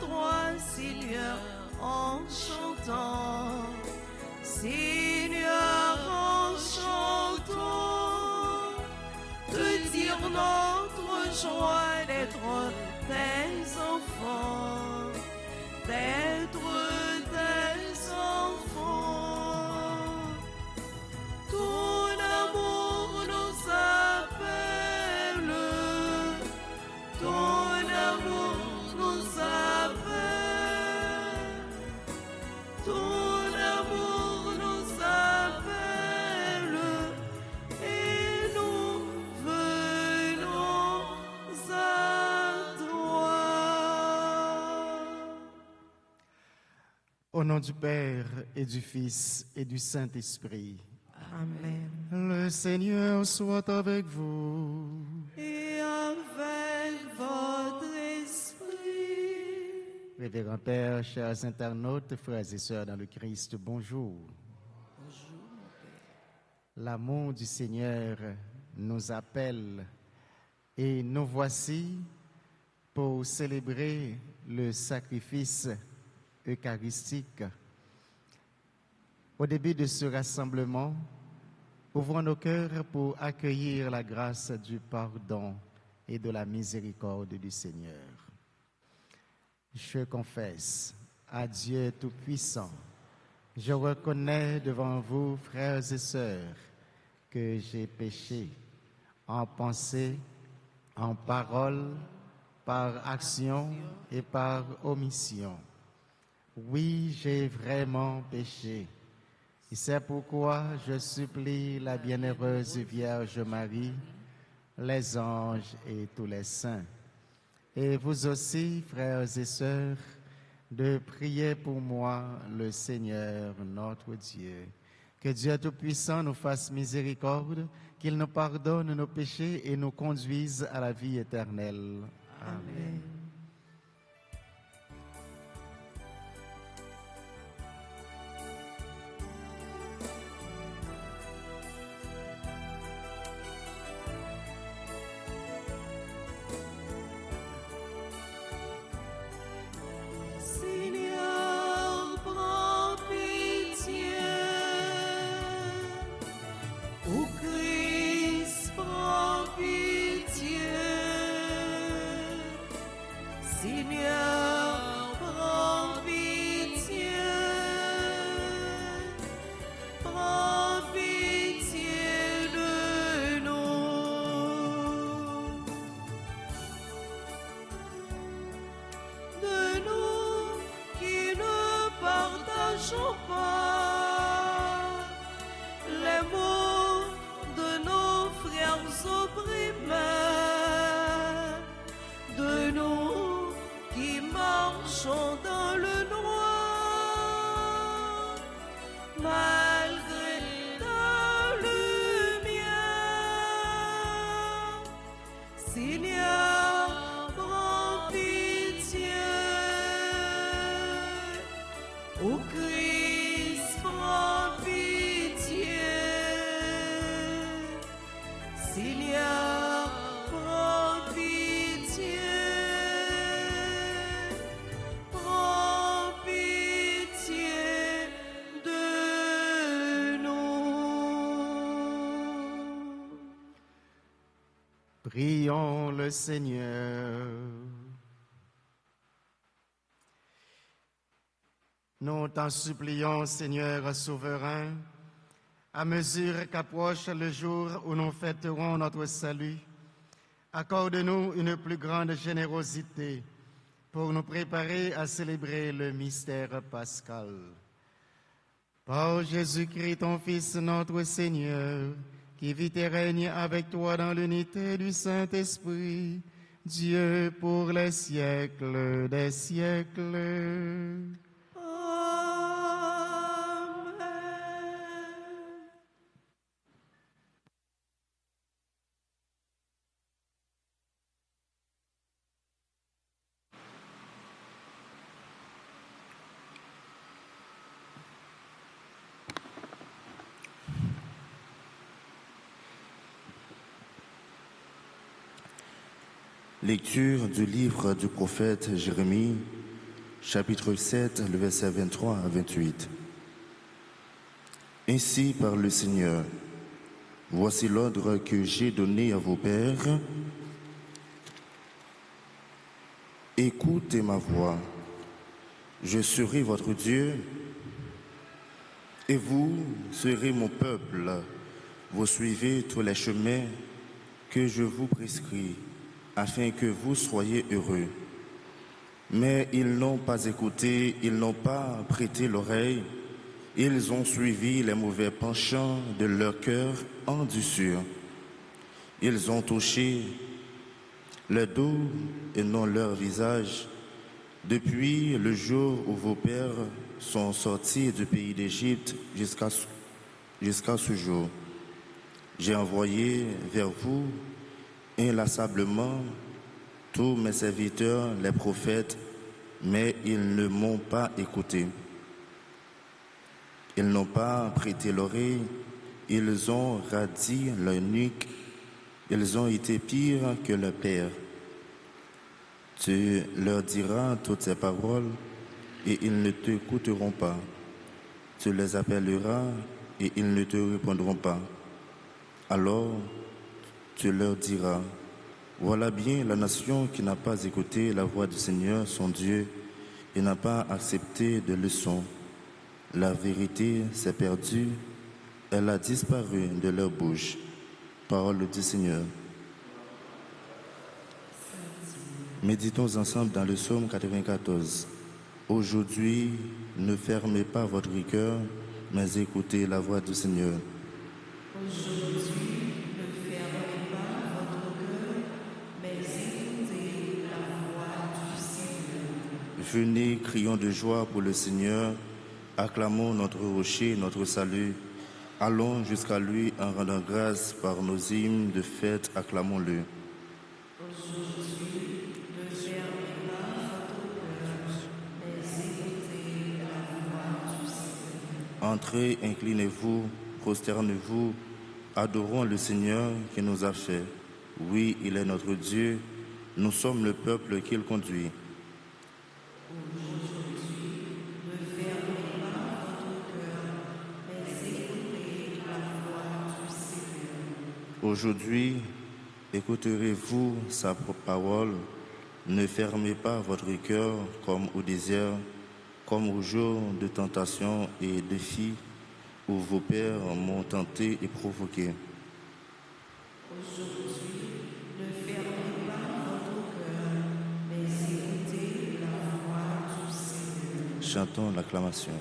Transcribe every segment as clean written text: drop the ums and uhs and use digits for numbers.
toi, Seigneur, en chantant. Seigneur, en chantant, te dire notre joie d'être tes enfants, d'être tes enfants. Ton amour nous appelle, ton amour nous appelle, ton amour nous appelle, et nous venons à toi. Au nom du Père et du Fils et du Saint-Esprit. Amen. Le Seigneur soit avec vous. Et avec votre esprit. Révérend Père, chers internautes, frères et sœurs dans le Christ, bonjour. Bonjour, mon Père. L'amour du Seigneur nous appelle et nous voici pour célébrer le sacrifice eucharistique. Au début de ce rassemblement, ouvrons nos cœurs pour accueillir la grâce du pardon et de la miséricorde du Seigneur. Je confesse à Dieu Tout-Puissant, je reconnais devant vous, frères et sœurs, que j'ai péché en pensée, en parole, par action et par omission. Oui, j'ai vraiment péché. Et c'est pourquoi je supplie la bienheureuse Vierge Marie, les anges et tous les saints, et vous aussi, frères et sœurs, de prier pour moi, le Seigneur, notre Dieu. Que Dieu Tout-Puissant nous fasse miséricorde, qu'il nous pardonne nos péchés et nous conduise à la vie éternelle. Amen. Seigneur, prends pitié. Ô Christ, prends pitié. Seigneur, prends pitié. Prends pitié de nous. De nous qui ne partageons pas les mots de nos frères opprimés, de nous qui marchons dans le noir, malgré ta lumière. Seigneur, prends pitié. Ô Christ, prends pitié. Seigneur, prends pitié. Prends pitié de nous. Prions le Seigneur. Nous t'en supplions, Seigneur souverain, à mesure qu'approche le jour où nous fêterons notre salut, accorde-nous une plus grande générosité pour nous préparer à célébrer le mystère pascal. Par Jésus-Christ, ton Fils, notre Seigneur, qui vit et règne avec toi dans l'unité du Saint-Esprit, Dieu pour les siècles des siècles. Lecture du livre du prophète Jérémie. chapitre 7, le verset 23 à 28. Ainsi parle le Seigneur, voici l'ordre que j'ai donné à vos pères. Écoutez ma voix, je serai votre Dieu et vous serez mon peuple. Vous suivez tous les chemins que je vous prescris afin que vous soyez heureux. Mais ils n'ont pas écouté, ils n'ont pas prêté l'oreille, ils ont suivi les mauvais penchants de leur cœur endurcis. Ils ont touché le dos et non leur visage. Depuis le jour où vos pères sont sortis du pays d'Égypte jusqu'à ce jour, j'ai envoyé vers vous inlassablement tous mes serviteurs, les prophètes, mais ils ne m'ont pas écouté. Ils n'ont pas prêté l'oreille, ils ont radis leur nuque, ils ont été pires que leurs pères. Tu leur diras toutes ces paroles et ils ne t'écouteront pas. Tu les appelleras et ils ne te répondront pas. Alors tu leur diras, voilà bien la nation qui n'a pas écouté la voix du Seigneur, son Dieu, et n'a pas accepté de leçons. La vérité s'est perdue, elle a disparu de leur bouche. Parole du Seigneur. Méditons ensemble dans le psaume 94. Aujourd'hui, ne fermez pas votre cœur, mais écoutez la voix du Seigneur. Aujourd'hui, ne fermez pas votre cœur, mais écoutez la voix du Seigneur. Venez, crions de joie pour le Seigneur, acclamons notre rocher, notre salut. Allons jusqu'à lui en rendant grâce par nos hymnes de fête, acclamons-le. Entrez, inclinez-vous, prosternez-vous, adorons le Seigneur qui nous a fait. Oui, il est notre Dieu, nous sommes le peuple qu'il conduit. Aujourd'hui, écouterez-vous sa parole, ne fermez pas votre cœur comme au désert, comme au jour de tentation et de défi où vos pères m'ont tenté et provoqué. Aujourd'hui, ne fermez pas votre cœur, mais écoutez la voix du Seigneur. Chantons l'acclamation.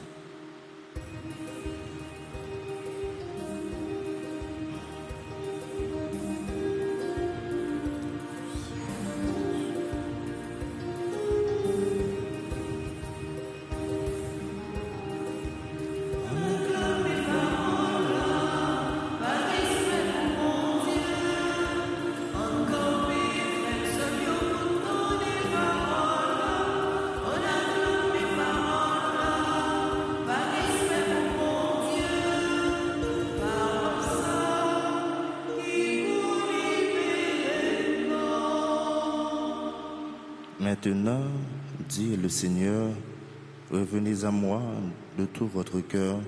Maintenant, dit le Seigneur, revenez à moi de tout votre cœur,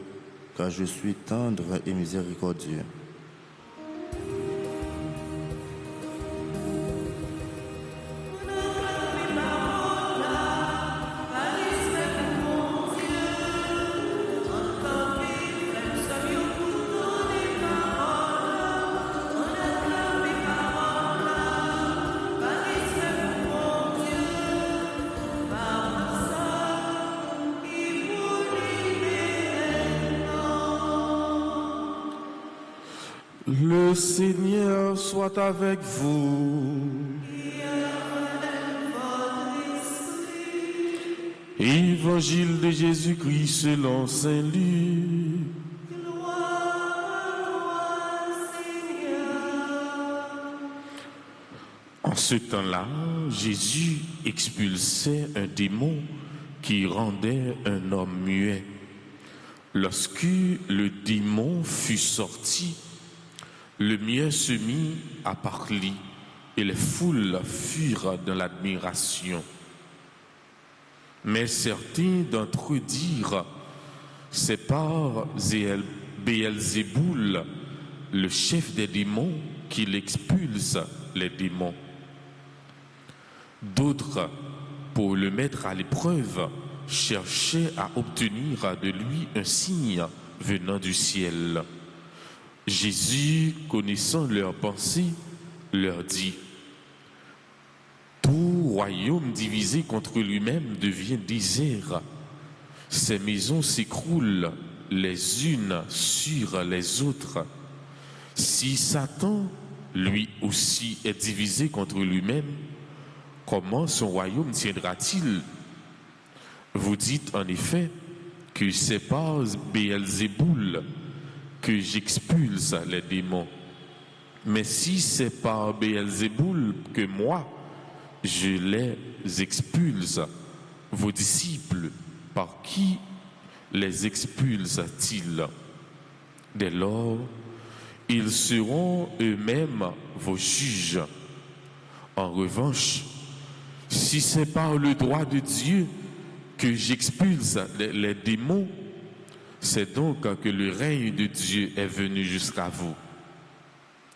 car je suis tendre et miséricordieux. Le Seigneur soit avec vous. Évangile de Jésus-Christ selon Saint Luc. En ce temps-là, Jésus expulsait un démon qui rendait un homme muet. Lorsque le démon fut sorti, le muet se mit à parler et les foules furent dans l'admiration. Mais certains d'entre eux dirent, c'est par Béelzéboul, le chef des démons, qu'il expulse les démons. D'autres, pour le mettre à l'épreuve, cherchaient à obtenir de lui un signe venant du ciel. Jésus, connaissant leurs pensées, leur dit, tout royaume divisé contre lui-même devient désert. Ces maisons s'écroulent les unes sur les autres. Si Satan, lui aussi, est divisé contre lui-même, comment son royaume tiendra-t-il? Vous dites en effet que c'est par Béelzéboul que j'expulse les démons. Mais si c'est par Béelzéboul que moi, je les expulse, vos disciples, par qui les expulse-t-il? Dès lors, ils seront eux-mêmes vos juges. En revanche, si c'est par le droit de Dieu que j'expulse les démons, c'est donc que le règne de Dieu est venu jusqu'à vous.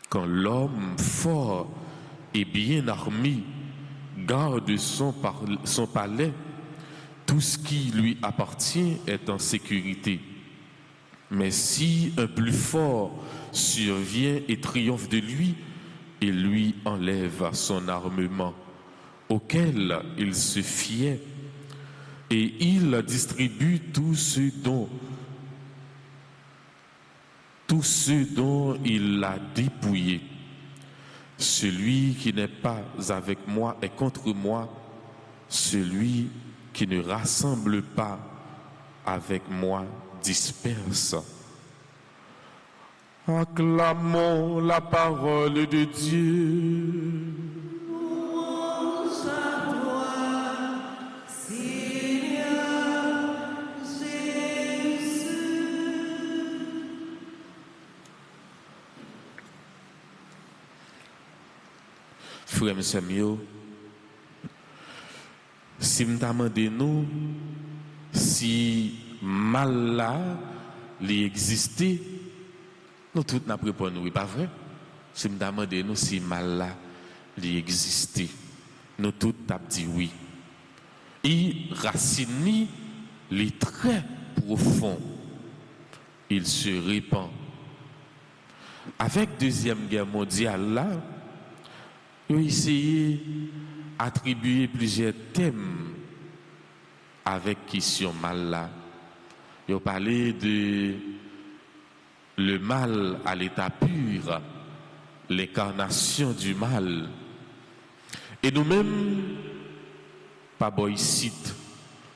Quand l'homme fort et bien armé garde son palais, tout ce qui lui appartient est en sécurité. Mais si un plus fort survient et triomphe de lui, il lui enlève son armement, auquel il se fiait, et il distribue tout ce dont il l'a dépouillé. Celui qui n'est pas avec moi est contre moi, celui qui ne rassemble pas avec moi disperse. Acclamons la parole de Dieu. Louange à toi, Seigneur Jésus. Frère et sœurs, si nous demandons nous si mal là, il existait, nous tous n'a répondu oui, pas vrai? Si nous demandons nous si mal là, il existait, nous tous n'a dit oui. Et racine, il est très profond, il se répand. Avec Deuxième Guerre mondiale là, ils ont essayé d'attribuer plusieurs thèmes avec question mal là. Ils ont parlé de le mal à l'état pur, l'incarnation du mal. Et nous-mêmes, pas ici,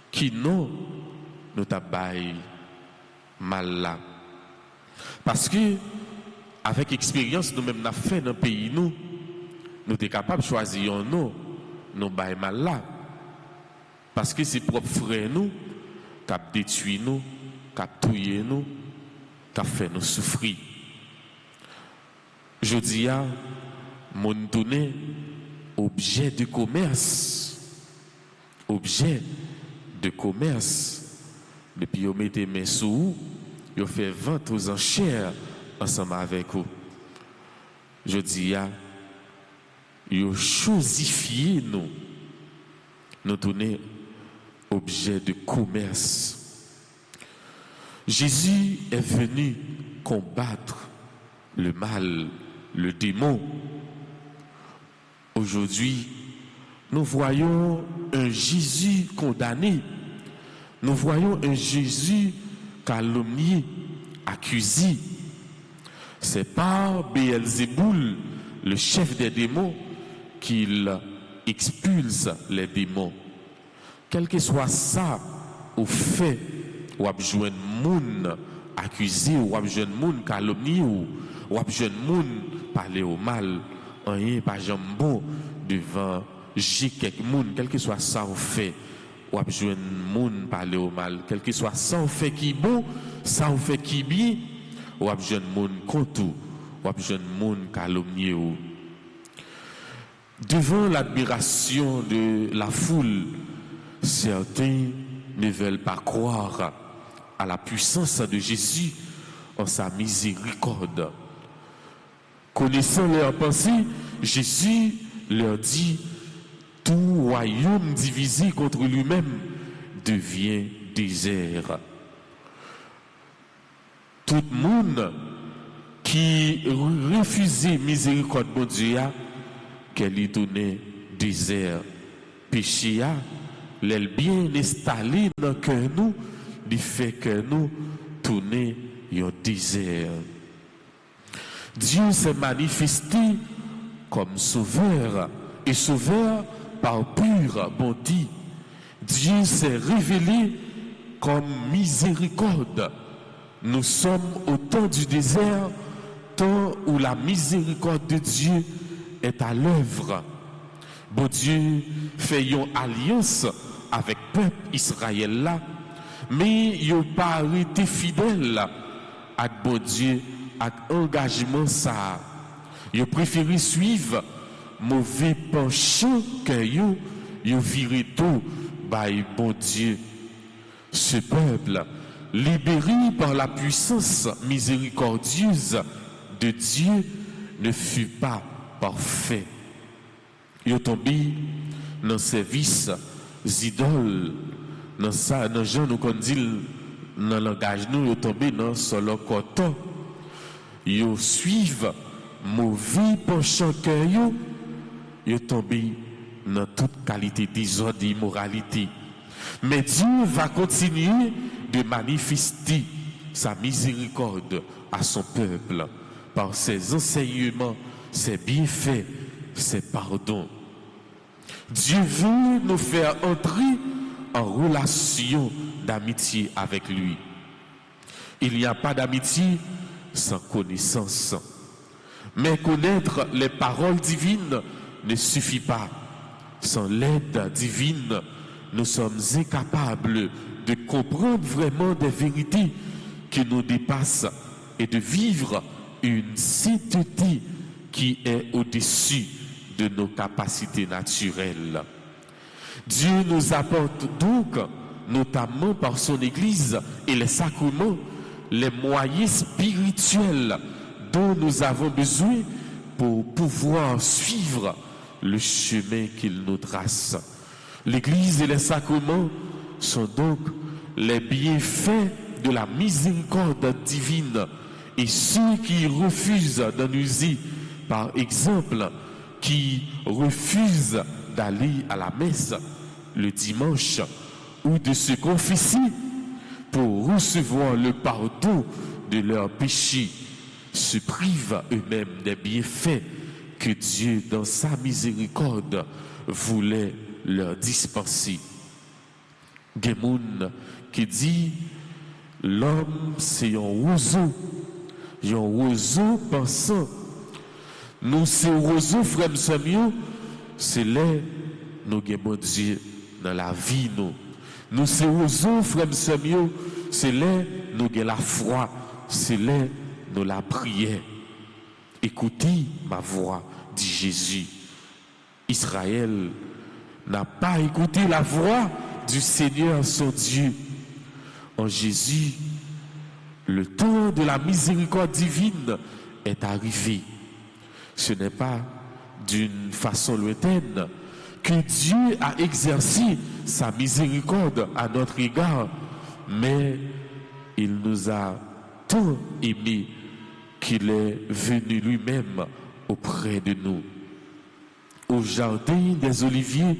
qui nous tabaille mal là. Parce que, avec expérience, nous-mêmes, nous avons fait dans le pays, nous sommes capables de choisir un nom, nous bail mal là. Parce que c'est propre frère nous, qui a détruit nous, qui a tué nous, qui a fait nous souffrir. Je dis à mon donné objet de commerce. Objet de commerce. Depuis vous mettez mes sous, vous faites vente aux enchères ensemble avec vous. Je dis à vous chosifiez nous. Nous donnez objet de commerce. Jésus est venu combattre le mal, le démon. Aujourd'hui, nous voyons un Jésus condamné. Nous voyons un Jésus calomnié, accusé. C'est par Béelzéboul, le chef des démons, qu'il expulse les démons. Quel que soit ça, au fait, ou à besoin de moun accusé, ou à besoin de moun calomnié, ou à besoin de moun parler au mal, rien pas jambon devant quelques moun, quel que soit ça au fait, ou à besoin de moun parler au mal, quel que soit ça au fait qui bon, ça au fait qui bien, ou à besoin de moun contre, ou à besoin de moun calomnié. Devant l'admiration de la foule, Certains ne veulent pas croire à la puissance de Jésus en sa miséricorde. Connaissant leurs pensées, Jésus leur dit: tout royaume divisé contre lui-même devient désert. Tout le monde qui refusait miséricorde de Dieu, qu'elle lui donnait désert. Péché, l'aile bien installé dans le cœur nous, il fait que nous tourner un désert. Dieu s'est manifesté comme sauveur, et sauveur par pure bonté. Dieu s'est révélé comme miséricorde. Nous sommes au temps du désert, temps où la miséricorde de Dieu est à l'œuvre. Bon Dieu fait une alliance avec le peuple Israël là, mais il n'a pas été fidèle à bon Dieu, à engagement ça. Il a préféré suivre mauvais penchant que il viré tout par bon Dieu. Ce peuple, libéré par la puissance miséricordieuse de Dieu, ne fut pas parfait. Il est tombé dans le service idoles. Dans ça, dans Jean, nous dit dans le langage, nous, il est tombé dans solo coton. Il suivent mauvais penchant que il est tombé dans toute qualité désordre et immoralité. Mais Dieu va continuer de manifester sa miséricorde à son peuple par ses enseignements, ses bienfaits, ses pardons. Dieu veut nous faire entrer en relation d'amitié avec lui. Il n'y a pas d'amitié sans connaissance. Mais connaître les paroles divines ne suffit pas. Sans l'aide divine, nous sommes incapables de comprendre vraiment des vérités qui nous dépassent et de vivre une sainteté qui est au-dessus de nos capacités naturelles. Dieu nous apporte donc, notamment par son Église et les sacrements, les moyens spirituels dont nous avons besoin pour pouvoir suivre le chemin qu'il nous trace. L'Église et les sacrements sont donc les bienfaits de la miséricorde divine, et ceux qui refusent d'en user, par exemple, qui refusent d'aller à la messe le dimanche ou de se confesser pour recevoir le pardon de leurs péchés, se privent eux-mêmes des bienfaits que Dieu, dans sa miséricorde, voulait leur dispenser. Gemoun qui dit: l'homme c'est un roseau pensant. Nous c'est un roseau, frère Samuel, c'est là nous avons Dieu dans la vie nous c'est un roseau, frère Samuel, c'est là nous avons la foi, c'est là nous la prière. Écoutez ma voix, dit Jésus. Israël n'a pas écouté la voix du Seigneur son Dieu. En Jésus, le temps de la miséricorde divine est arrivé. Ce n'est pas d'une façon lointaine que Dieu a exercé sa miséricorde à notre égard, mais il nous a tant aimés qu'il est venu lui-même auprès de nous. Au jardin des Oliviers,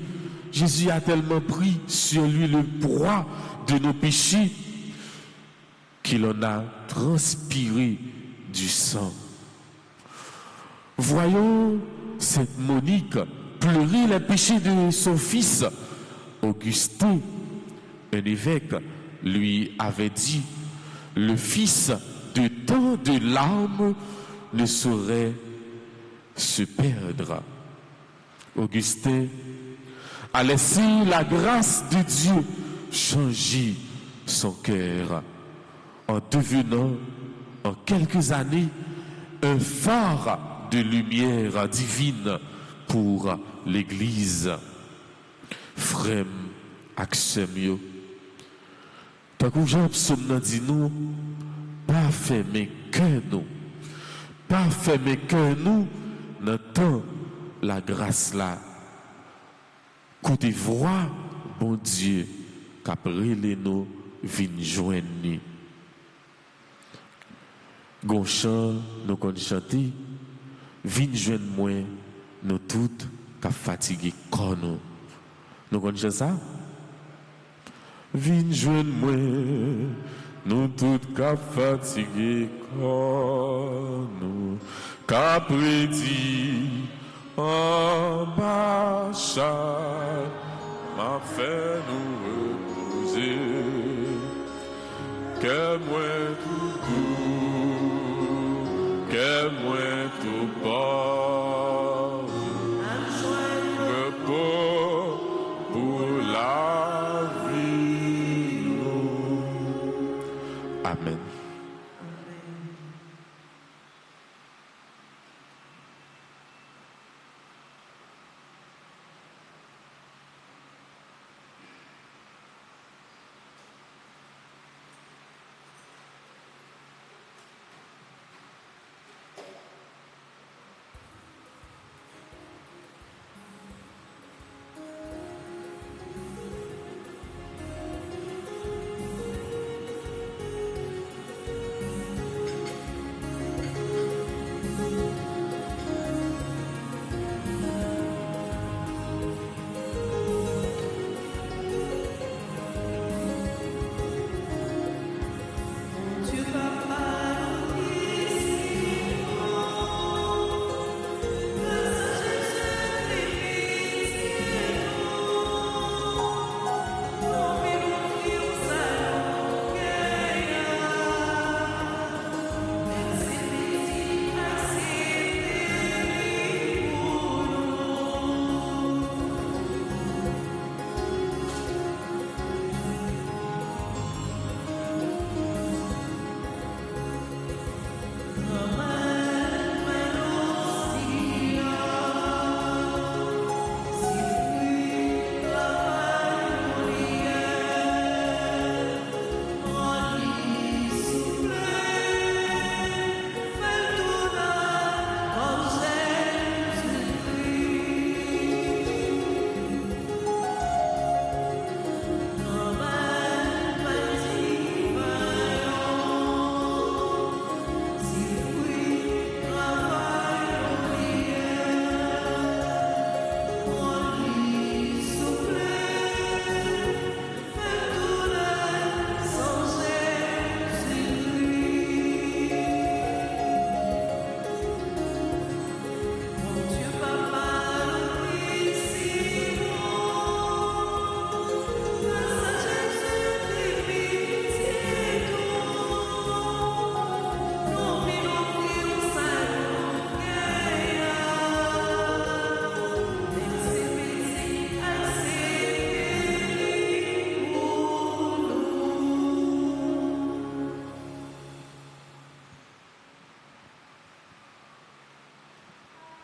Jésus a tellement pris sur lui le poids de nos péchés qu'il en a transpiré du sang. Voyons Sainte Monique pleurer les péchés de son fils. Augustin, un évêque, lui avait dit: le fils de tant de larmes ne saurait se perdre. Augustin a laissé la grâce de Dieu changer son cœur en devenant en quelques années un phare de lumière divine pour l'Église. Frère, ak sem yo. Takou Jean Psaume nan di nous, pas fermer cœur nous. Pas fermer cœur nous dans temps la grâce là. Côté voix, bon Dieu, qu'après nous vin joindre. Gon chant, nous kon chanter, vin joindre moi, nous toutes qu'a fatigué corps nous. Nous kon chant ça? Vin joindre moi, nous toutes qu'a fatigué corps nous, qu'a prédit en bas m'a fait nous reposer, que moi tout doux, que moi tout bas, repos pour la vie. Amen.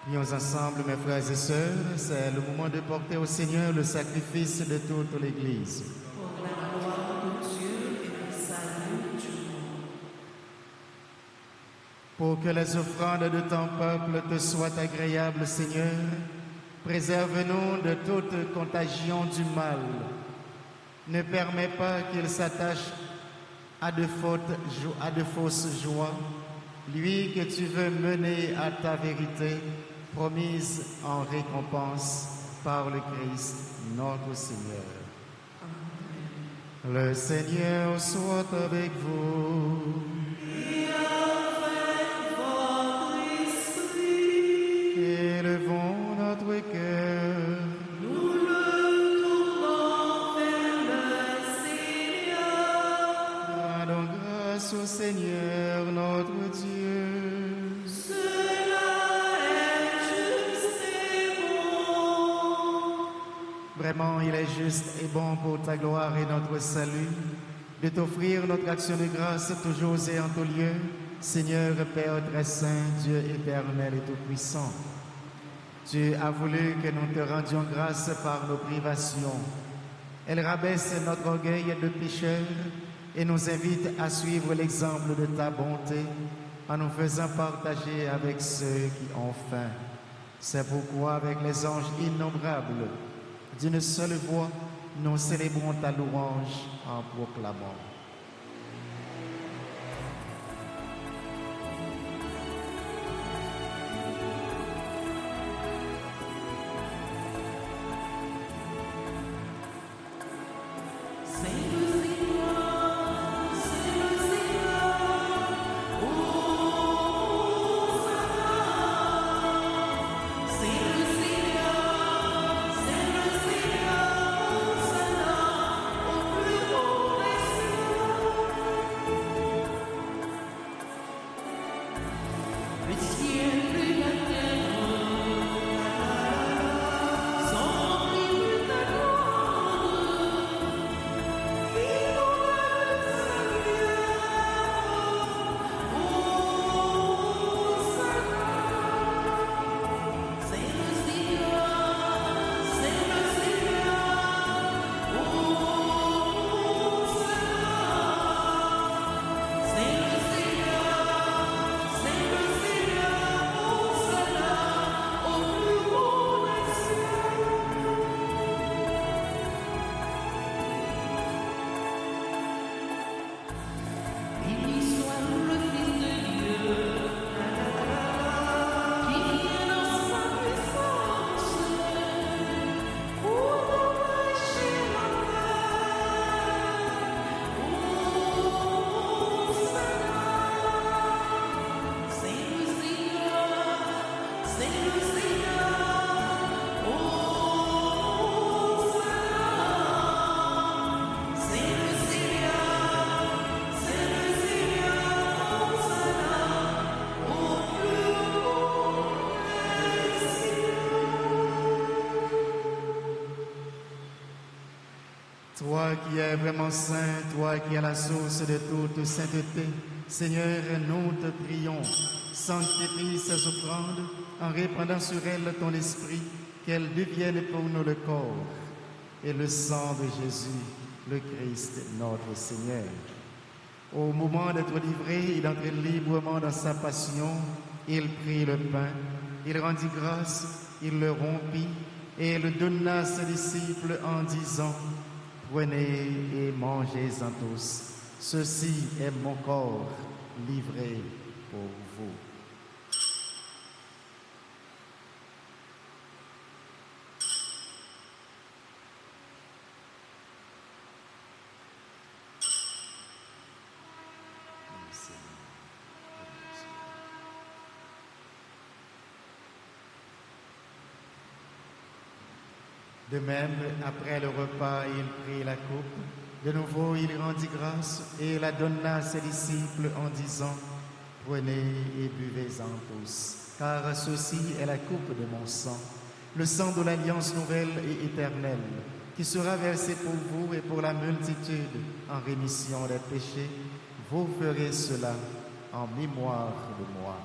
Prions ensemble, mes frères et sœurs, c'est le moment de porter au Seigneur le sacrifice de toute l'Église. Pour la gloire de Dieu et le salut du monde. Pour que les offrandes de ton peuple te soient agréables, Seigneur, préserve-nous de toute contagion du mal. Ne permets pas qu'il s'attache à de fausses joies, lui que tu veux mener à ta vérité, promise en récompense par le Christ, notre Seigneur. Amen. Le Seigneur soit avec vous. Et avec votre esprit. Élevons notre cœur. Nous le tournons vers le Seigneur. Rendons grâce au Seigneur, notre Dieu. Vraiment, il est juste et bon pour ta gloire et notre salut de t'offrir notre action de grâce toujours et en tout lieu, Seigneur Père très saint, Dieu éternel et tout-puissant. Tu as voulu que nous te rendions grâce par nos privations. Elle rabaisse notre orgueil de pécheurs et nous invite à suivre l'exemple de ta bonté en nous faisant partager avec ceux qui ont faim. C'est pourquoi, avec les anges innombrables, d'une seule voix, nous célébrons ta louange en proclamant. Toi qui es vraiment saint, toi qui es la source de toute sainteté, Seigneur, nous te prions, sanctifie ces offrandes en répandant sur elles ton esprit, qu'elles deviennent pour nous le corps et le sang de Jésus, le Christ, notre Seigneur. Au moment d'être livré et d'entrer librement dans sa passion, il prit le pain, il rendit grâce, il le rompit et le donna à ses disciples en disant: prenez et mangez-en tous. Ceci est mon corps livré pour vous. De même, après le repas, il prit la coupe. De nouveau, il rendit grâce et la donna à ses disciples en disant: prenez et buvez-en tous, car ceci est la coupe de mon sang, le sang de l'alliance nouvelle et éternelle, qui sera versé pour vous et pour la multitude en rémission des péchés. Vous ferez cela en mémoire de moi.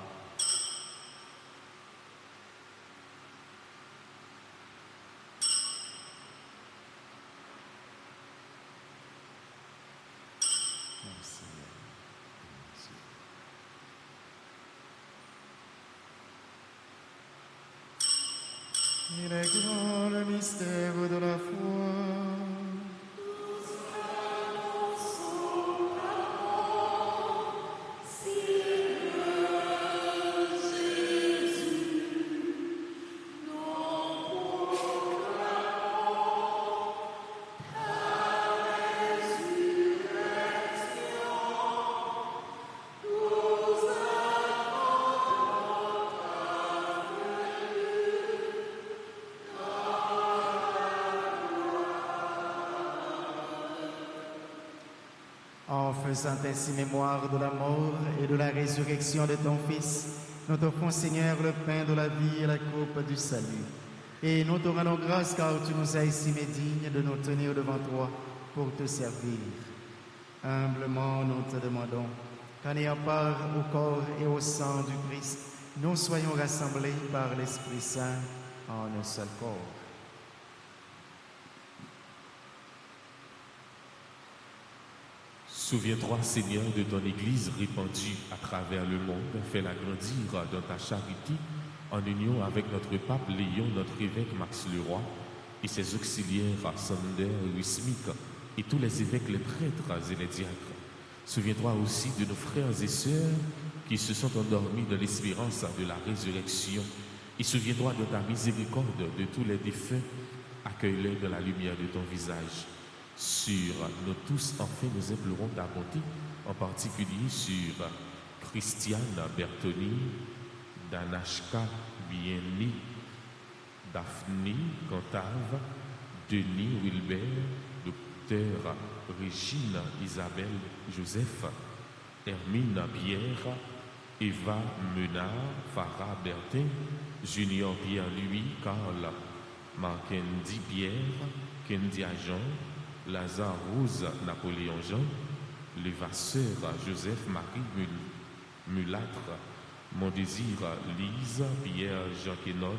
Il est grand le mystère de la foi. En faisant ainsi mémoire de la mort et de la résurrection de ton Fils, nous t'offrons, Seigneur, le pain de la vie et la coupe du salut. Et nous te rendons grâce car tu nous as estimés dignes de nous tenir devant toi pour te servir. Humblement, nous te demandons qu'en ayant part au corps et au sang du Christ, nous soyons rassemblés par l'Esprit Saint en un seul corps. Souviens-toi, Seigneur, de ton Église répandue à travers le monde. Fais-la grandir dans ta charité, en union avec notre pape Léon, notre évêque Max Leroy, et ses auxiliaires Sander, Wismik, et tous les évêques, les prêtres et les diacres. Souviens-toi aussi de nos frères et sœurs qui se sont endormis dans l'espérance de la résurrection. Et souviens-toi de ta miséricorde de tous les défunts. Accueille-les dans la lumière de ton visage. Sur nous tous, enfin, nous implorons ta bonté, en particulier sur Christiane Bertoni, Danashka Bienni, Daphne Cantave, Denis Wilbert, Docteur Régine Isabelle Joseph, Hermine Pierre, Eva Menard, Farah Bertin, Junior Pierre-Louis, Carl Markendi Pierre, Kendia Jean, Lazare Rose Napoléon Jean, Levasseur Joseph Marie Mulâtre, Mon Désir Lise, Pierre Jean Quénol,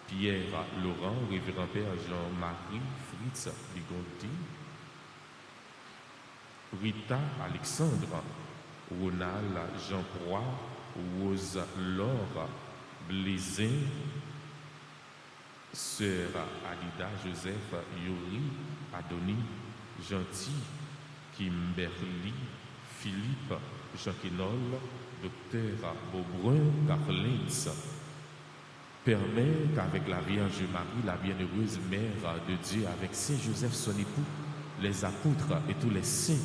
Pierre Laurent, Révérend Père Jean-Marie Fritz Bigonti, Rita Alexandre, Ronald Jean Proy, Rose Laure, Blaisin, Sœur Alida Joseph Yori, Adoni, Gentil, Kimberly, Philippe, Jean Quénol, Docteur Beaubrun, Carlins. Permet qu'avec la Vierge Marie, la bienheureuse Mère de Dieu, avec Saint Joseph son époux, les apôtres et tous les saints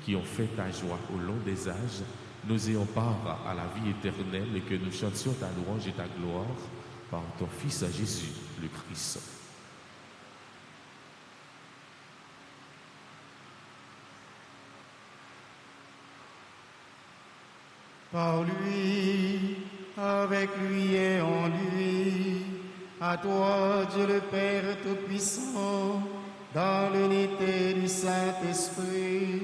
qui ont fait ta joie au long des âges, nous ayons part à la vie éternelle et que nous chantions ta louange et ta gloire par ton Fils Jésus, le Christ. Par lui, avec lui et en lui, à toi, Dieu le Père Tout-Puissant, dans l'unité du Saint-Esprit,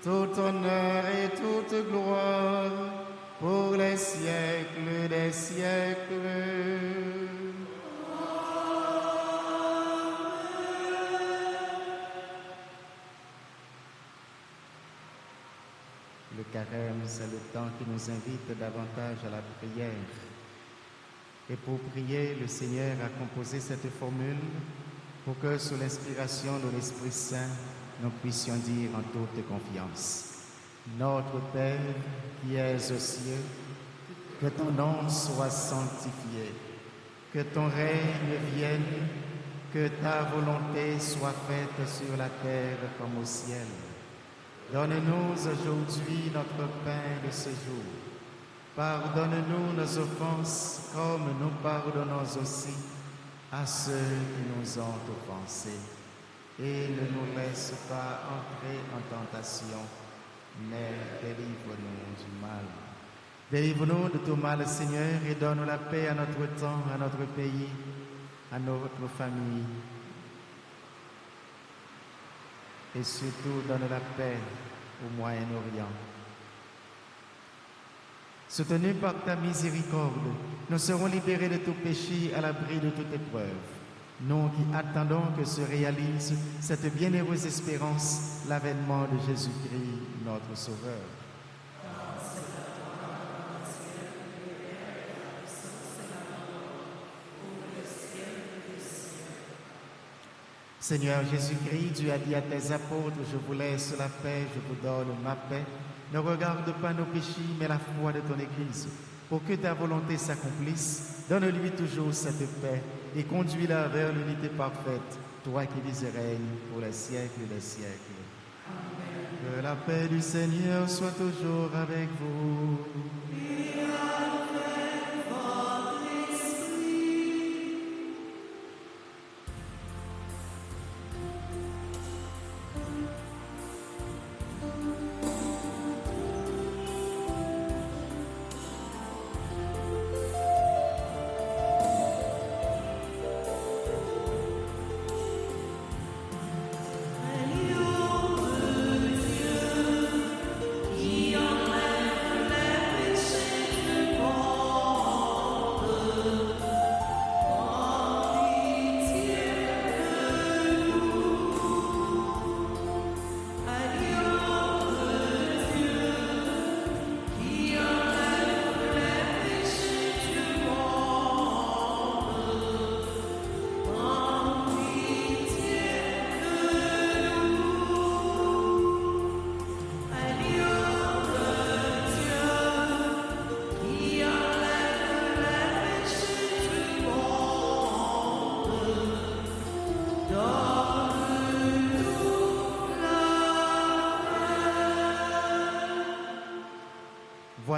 tout honneur et toute gloire, pour les siècles des siècles. Le carême, c'est le temps qui nous invite davantage à la prière. Et pour prier, le Seigneur a composé cette formule pour que, sous l'inspiration de l'Esprit Saint, nous puissions dire en toute confiance: Notre Père qui es aux cieux, que ton nom soit sanctifié, que ton règne vienne, que ta volonté soit faite sur la terre comme au ciel. Donne-nous aujourd'hui notre pain de ce jour. Pardonne-nous nos offenses comme nous pardonnons aussi à ceux qui nous ont offensés. Et ne nous laisse pas entrer en tentation, mais délivre-nous du mal. Délivre-nous de tout mal, Seigneur, et donne la paix à notre temps, à notre pays, à notre famille. Et surtout, donne la paix au Moyen-Orient. Soutenus par ta miséricorde, nous serons libérés de tout péché, à l'abri de toute épreuve. Nous qui attendons que se réalise cette bienheureuse espérance, l'avènement de Jésus-Christ, notre Sauveur. Seigneur Jésus-Christ, tu as dit à tes apôtres: je vous laisse la paix, je vous donne ma paix. Ne regarde pas nos péchés, mais la foi de ton Église. Pour que ta volonté s'accomplisse, donne-lui toujours cette paix et conduis-la vers l'unité parfaite, toi qui vis et règnes pour les siècles des siècles. Amen. Que la paix du Seigneur soit toujours avec vous. Qui enlève les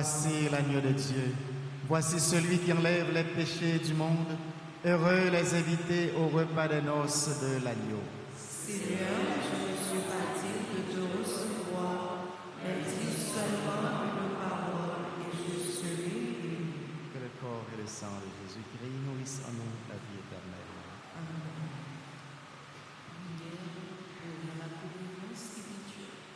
Voici l'agneau de Dieu. Voici celui qui enlève les péchés du monde. Heureux les invités au repas des noces de l'agneau. Seigneur, je ne suis pas digne de te recevoir, mais dis seulement une parole et je serai guéri. Que le corps et le sang de Jésus-Christ nourrissent en nous la vie éternelle. Prière pour la communion spirituelle.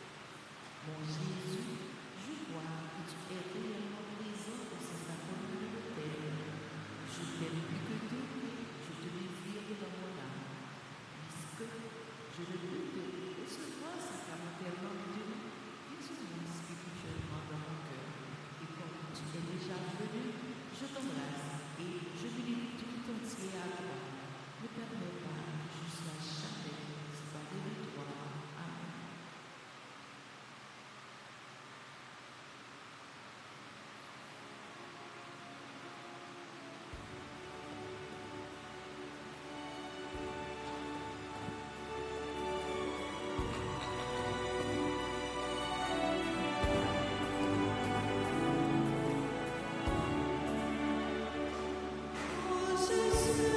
Mon Jésus, je vois que tu es réellement présent dans ce sacrement de l'autel. Je t'aime plus que tout, je te désire dans mon âme. Puisque je ne peux te recevoir sacramentellement maintenant, et tu montes spirituellement dans mon cœur. Et comme tu es déjà venu, je t'embrasse et je m'unis tout entier à toi. Ne permets pas que je sois jamais séparé de toi. Amen. Oh Jésus,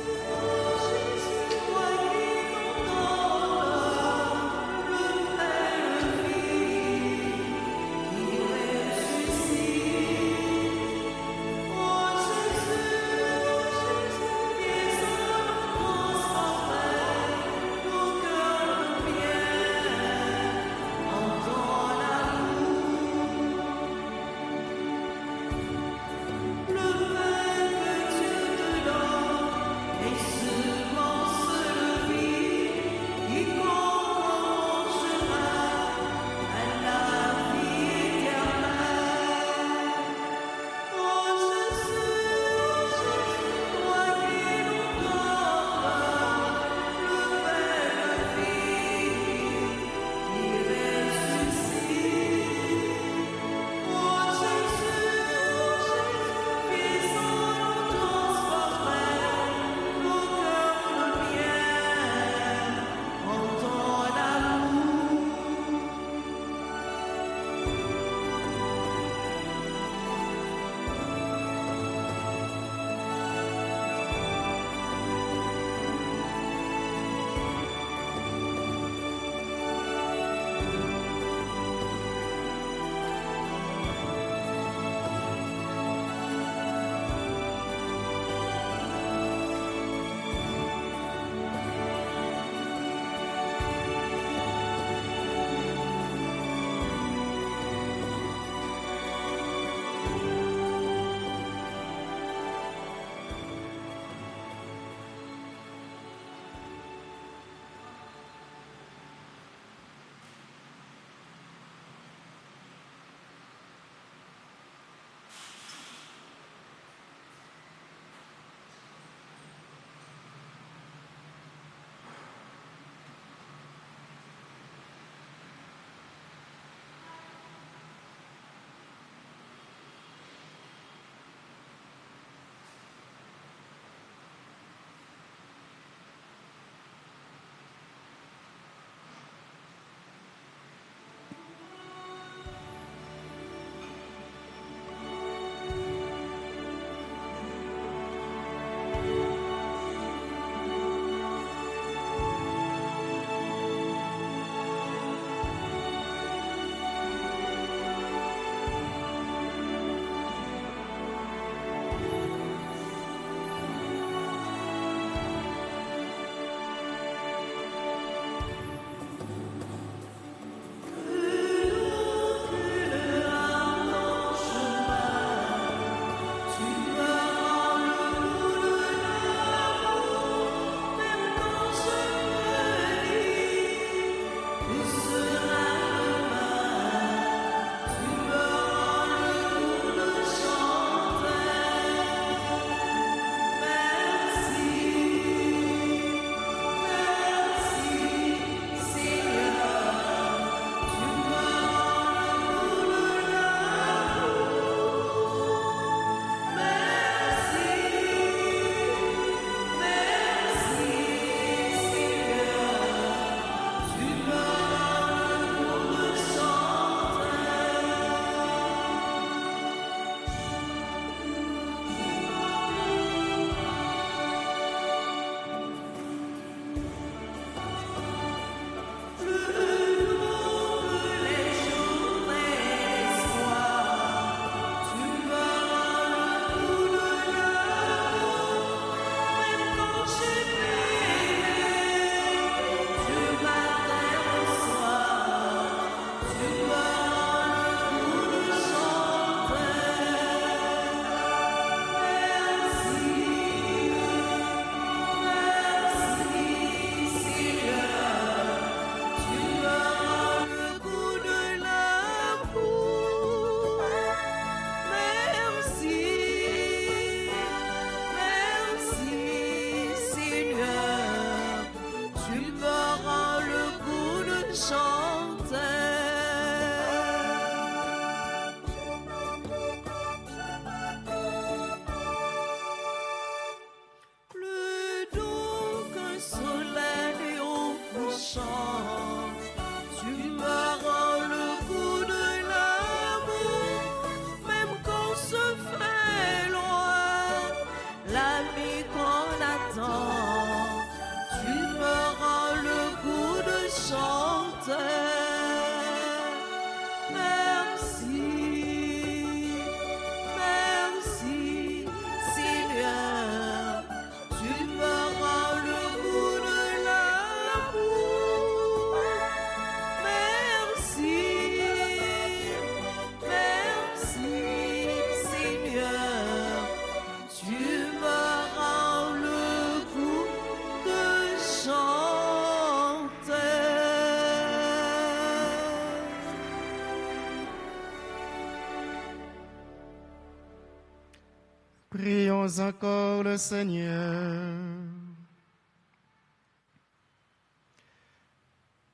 Prions encore le Seigneur.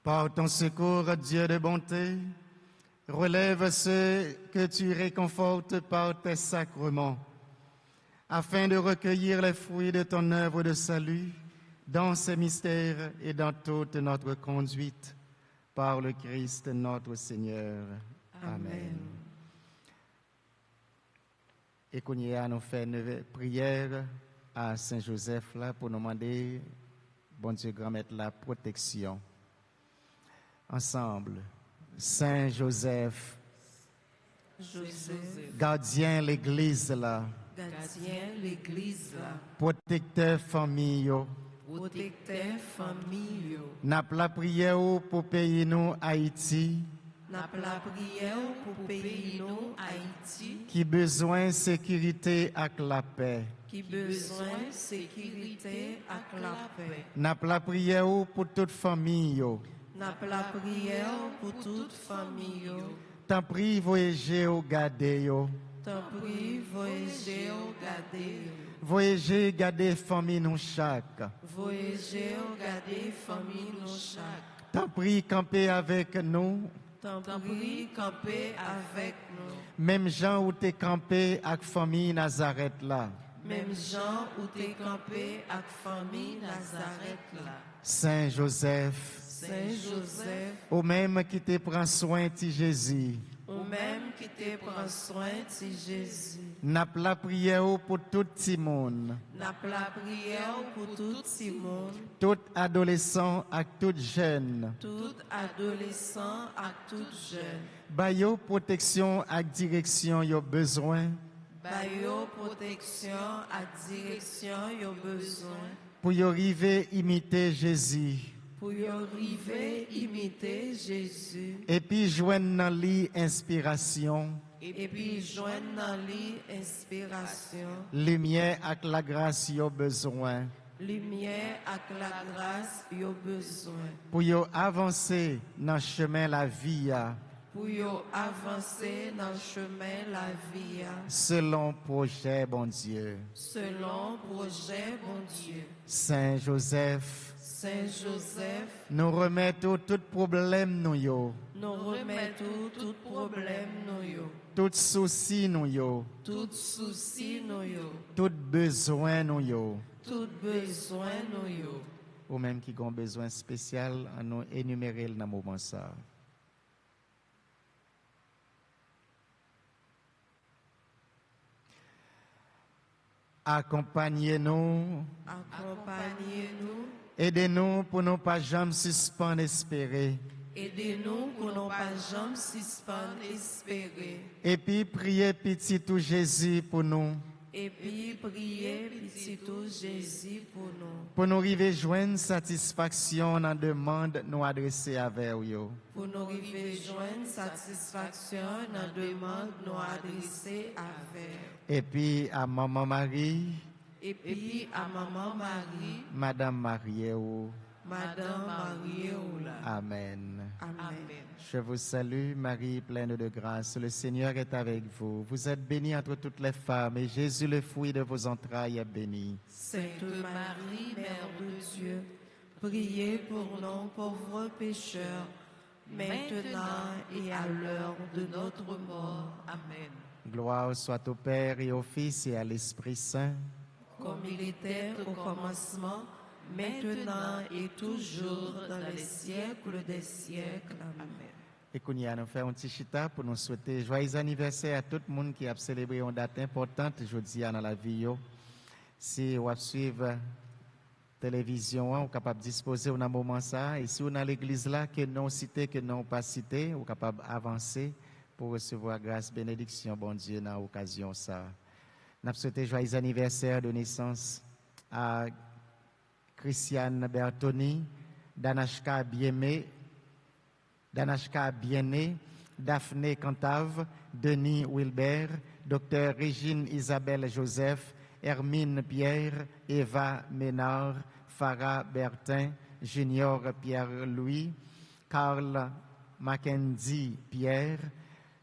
Par ton secours, Dieu de bonté, relève ceux que tu réconfortes par tes sacrements, afin de recueillir les fruits de ton œuvre de salut dans ces mystères et dans toute notre conduite, par le Christ notre Seigneur. Amen. Et qu'on y a, nous fait une prière à Saint-Joseph là pour nous demander, bon Dieu, grand maître, la protection. Ensemble, Saint-Joseph, gardien l'Église là, gardien l'Église, protecteur famille, protecteur famille, n'a la prière pour pays nous Haïti, n'a la prière pour pays nous Haïti, qui besoin sécurité avec la paix. qui besoin sécurité avec la paix. N'a la prière pour toute famille. N'a la prière pour toute famille. T'en prie, voyager au garder. T'en prie, voyager au garder. Voyager, garder famille nous chaque. Voyager au garder famille nous chaque. T'en prie, camper avec nous. T'en prie, camper avec nous. Même Jean où t'es campé avec famille Nazareth là. Même Jean où t'es campé avec famille Nazareth là. Saint Joseph, Saint Joseph, au même qui te prend soin de Jésus. ou même qui te prend soin de Jésus. N'a la prière pour tout le monde. N'a la prière pour tout le monde, Tout adolescent et tout jeune. tout adolescent et tout jeune. Bayo protection et direction yo besoin. Bayo protection à direction yo besoin. Pour y arriver imiter Jésus. Pour y arriver imiter Jésus. Et puis joindre dans lui inspiration, Et puis joindre dans lui inspiration. lumière avec la grâce yo besoin. Lumière avec la grâce yo besoin. Pour y avancer dans le chemin la vie Pour y avancer dans le chemin la vie. selon projet bon Dieu. Selon projet bon Dieu. Saint Joseph, Saint Joseph, nous remettons tout problème nous yo, nous remettons tout problème nous yo, tout souci nous yo, tout souci nous yo, tout besoin nous yo. tout besoin nous yo. Ou même qui ont besoin spécial à nous énumérer dans le moment ça. Accompagnez-nous, Accompagnez-nous, aidez-nous pour ne pas jamais suspendre espérer. aidez-nous pour ne pas jamais suspendre espérer. Et puis priez petit tout Jésus pour nous, Et puis priez petit tout Jésus pour nous arriver joindre satisfaction dans la demande nous adresser avec vous. pour nous arriver joindre satisfaction dans la demande nous adresser avec. Et puis à Maman Marie, Et puis à Maman Marie, Madame Marie, Madame Marie Oula. Amen. Amen. Je vous salue, Marie, pleine de grâce. Le Seigneur est avec vous. Vous êtes bénie entre toutes les femmes, et Jésus, le fruit de vos entrailles, est béni. Sainte Marie, Mère de Dieu, priez pour nous pauvres pécheurs, maintenant et à l'heure de notre mort. Amen. Gloire soit au Père et au Fils et à l'Esprit Saint. Comme il était au commencement, maintenant et toujours dans les siècles des siècles. Amen. Et qu'on y a nous faire un petit chita pour nous souhaiter joyeux anniversaire à tout le monde qui a célébré une date importante aujourd'hui dans la vie. Si vous suivez la télévision, vous êtes capable de disposer d'un moment ça. Et si vous êtes dans l'église là, que non cité, que non pas cité, vous êtes capable d'avancer pour recevoir grâce, bénédiction, bon Dieu, dans l'occasion ça. Nous souhaitons joyeux anniversaire de naissance à Christiane Bertoni, Danashka Bien-Aimé, Daphné Cantave, Denis Wilbert, Dr Régine Isabelle Joseph, Hermine Pierre, Eva Ménard, Farah Bertin, Junior Pierre-Louis, Carl Mackenzie Pierre,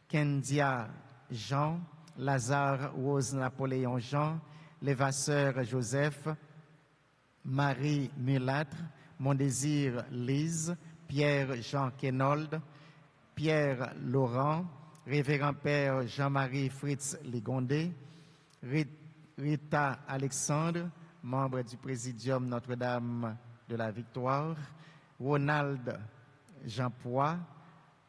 Kendia Jean, Lazare Rose Napoléon Jean, Lévasseur Joseph, Marie Mulâtre, Mon Désir Lise, Pierre-Jean Quénold, Pierre Laurent, Révérend Père Jean-Marie Fritz Ligondé, Rita Alexandre, membre du Présidium Notre-Dame de la Victoire, Ronald Jean Poix,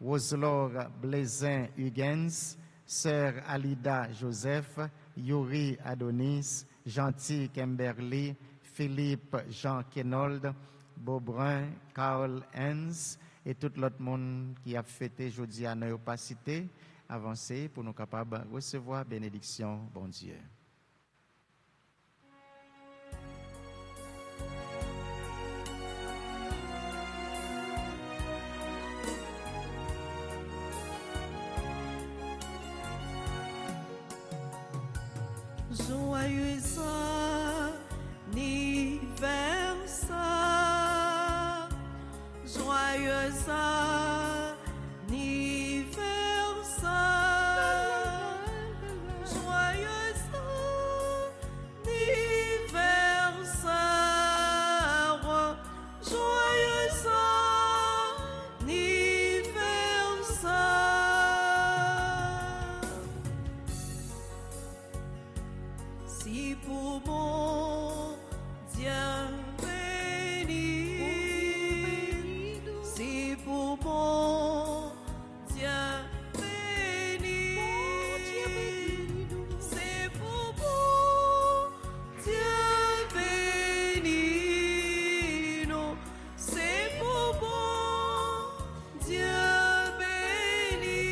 Roselore Blaisin Hugens, Sœur Alida Joseph, Yuri Adonis, Gentil Kimberly, Philippe Jean Quénold, Beaubrun Carl Hens et tout l'autre monde qui a fêté jeudi à nos opacité, avancé pour nous capables de recevoir bénédiction, bon Dieu. Joyeux anniversaire, joyeux anniversaire, joyeux anniversaire, joyeux anniversaire. Si pour mon Dieu béni, si pour mon Dieu béni, c'est pour mon Dieu béni, non, c'est pour mon Dieu béni.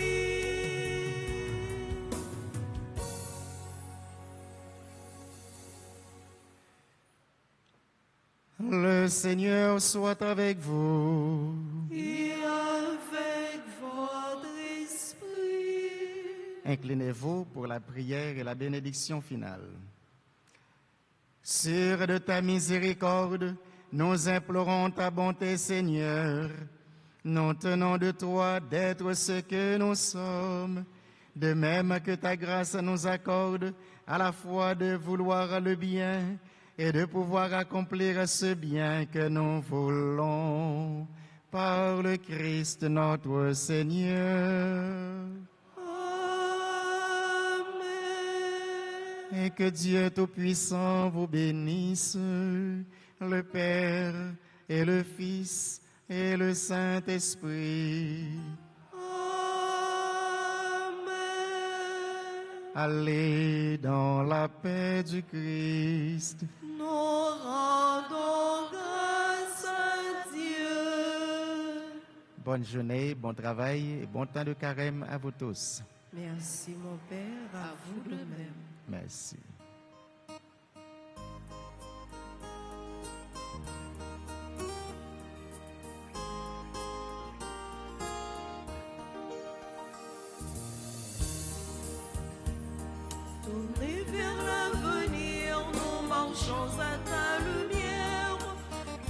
Le Seigneur soit avec vous. Et avec votre esprit. Inclinez-vous pour la prière et la bénédiction finale. Sur de ta miséricorde, nous implorons ta bonté, Seigneur. Nous tenons de toi d'être ce que nous sommes, de même que ta grâce nous accorde à la fois de vouloir le bien et de pouvoir accomplir ce bien que nous voulons par le Christ notre Seigneur. Amen. Et que Dieu Tout-Puissant vous bénisse, le Père et le Fils et le Saint-Esprit. Amen. Allez dans la paix du Christ. Nous rendons grâce à Dieu. Bonne journée, bon travail et bon temps de carême à vous tous. Merci mon Père, à vous de même. Merci. Tournez vers l'avenir, nous marchons à ta lumière,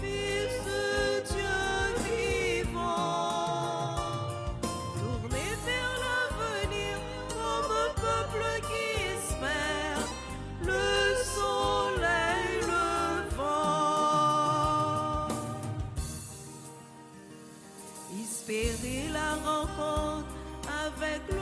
Fils de Dieu vivant. Tournez vers l'avenir comme un peuple qui espère le soleil levant. Espérez la rencontre avec le